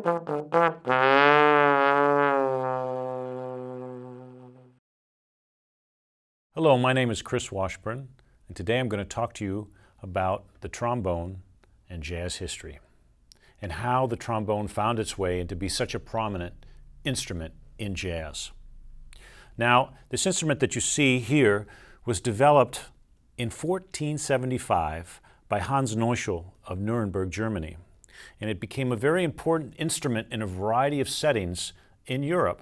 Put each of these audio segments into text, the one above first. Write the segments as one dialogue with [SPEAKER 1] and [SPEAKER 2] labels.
[SPEAKER 1] Hello, my name is Chris Washburne, and today I'm going to talk to you about the trombone and jazz history, and how the trombone found its way into be such a prominent instrument in jazz. Now, this instrument that you see here was developed in 1475 by Hans Neuschel of Nuremberg, Germany, and it became a very important instrument in a variety of settings in Europe.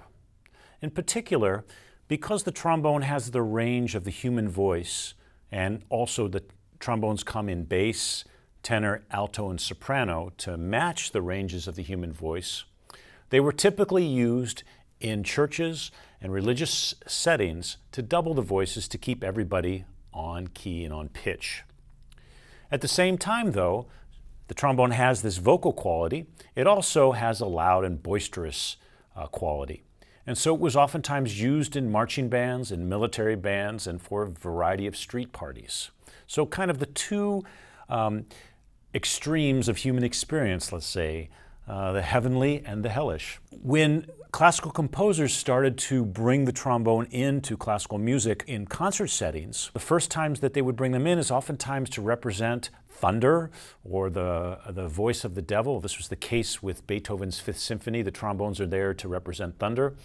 [SPEAKER 1] In particular, because the trombone has the range of the human voice, and also the trombones come in bass, tenor, alto, and soprano to match the ranges of the human voice, they were typically used in churches and religious settings to double the voices to keep everybody on key and on pitch. At the same time, though, the trombone has this vocal quality. It also has a loud and boisterous quality. And so it was oftentimes used in marching bands, in military bands, and for a variety of street parties. So kind of the two extremes of human experience, let's say, the heavenly and the hellish. When classical composers started to bring the trombone into classical music in concert settings, the first times that they would bring them in is oftentimes to represent thunder or the voice of the devil. This was the case with Beethoven's Fifth Symphony. The trombones are there to represent thunder.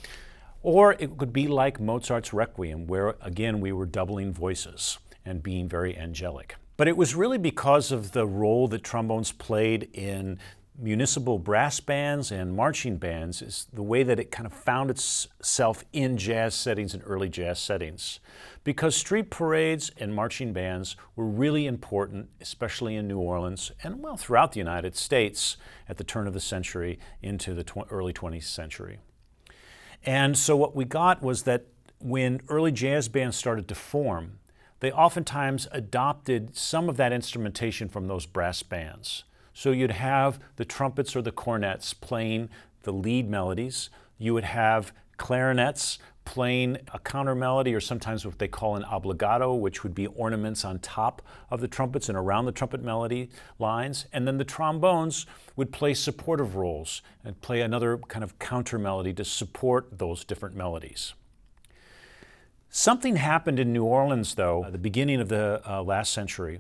[SPEAKER 1] Or it could be like Mozart's Requiem, where again we were doubling voices and being very angelic. But it was really because of the role that trombones played in municipal brass bands and marching bands, is the way that it kind of found itself in jazz settings and early jazz settings. Because street parades and marching bands were really important, especially in New Orleans and well throughout the United States at the turn of the century into the early 20th century. And so what we got was that when early jazz bands started to form, they oftentimes adopted some of that instrumentation from those brass bands. So you'd have the trumpets or the cornets playing the lead melodies. You would have clarinets playing a counter melody, or sometimes what they call an obligato, which would be ornaments on top of the trumpets and around the trumpet melody lines. And then the trombones would play supportive roles and play another kind of counter melody to support those different melodies. Something happened in New Orleans, though, at the beginning of the last century,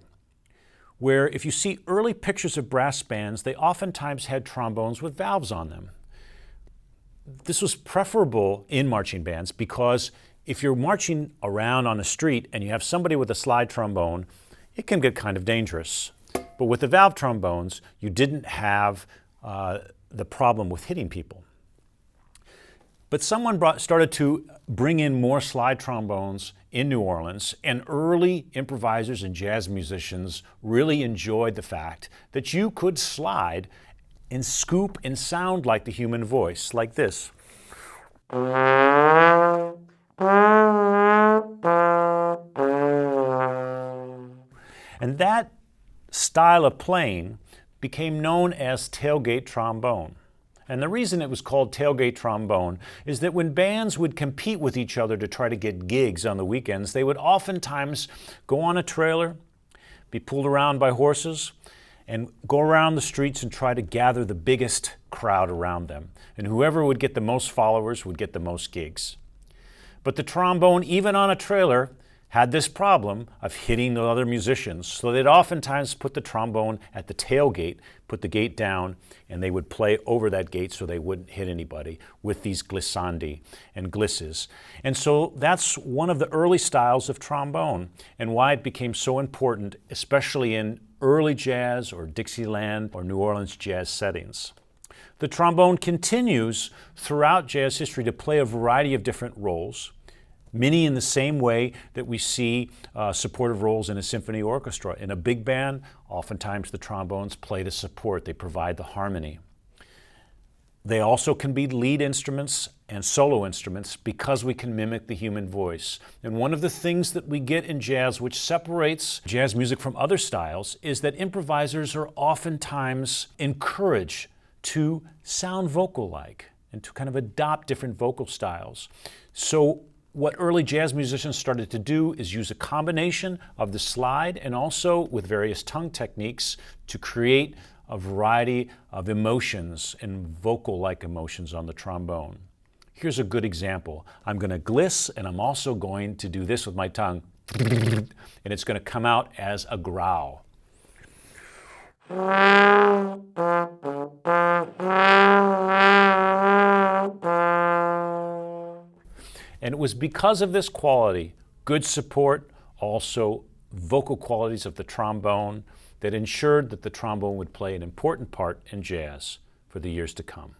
[SPEAKER 1] where if you see early pictures of brass bands, they oftentimes had trombones with valves on them. This was preferable in marching bands because if you're marching around on the street and you have somebody with a slide trombone, it can get kind of dangerous. But with the valve trombones, you didn't have the problem with hitting people. But someone started to bring in more slide trombones in New Orleans, and early improvisers and jazz musicians really enjoyed the fact that you could slide and scoop and sound like the human voice, like this. And that style of playing became known as tailgate trombone. And the reason it was called tailgate trombone is that when bands would compete with each other to try to get gigs on the weekends, they would oftentimes go on a trailer, be pulled around by horses, and go around the streets and try to gather the biggest crowd around them. And whoever would get the most followers would get the most gigs. But the trombone, even on a trailer, had this problem of hitting the other musicians. So they'd oftentimes put the trombone at the tailgate, put the gate down, and they would play over that gate so they wouldn't hit anybody with these glissandi and glisses. And so that's one of the early styles of trombone and why it became so important, especially in early jazz or Dixieland or New Orleans jazz settings. The trombone continues throughout jazz history to play a variety of different roles. Many in the same way that we see supportive roles in a symphony orchestra. In a big band, oftentimes the trombones play the support, they provide the harmony. They also can be lead instruments and solo instruments because we can mimic the human voice. And one of the things that we get in jazz which separates jazz music from other styles is that improvisers are oftentimes encouraged to sound vocal-like and to kind of adopt different vocal styles. So what early jazz musicians started to do is use a combination of the slide and also with various tongue techniques to create a variety of emotions and vocal-like emotions on the trombone. Here's a good example. I'm going to gliss, and I'm also going to do this with my tongue, and it's going to come out as a growl. And it was because of this quality, good support, also vocal qualities of the trombone, that ensured that the trombone would play an important part in jazz for the years to come.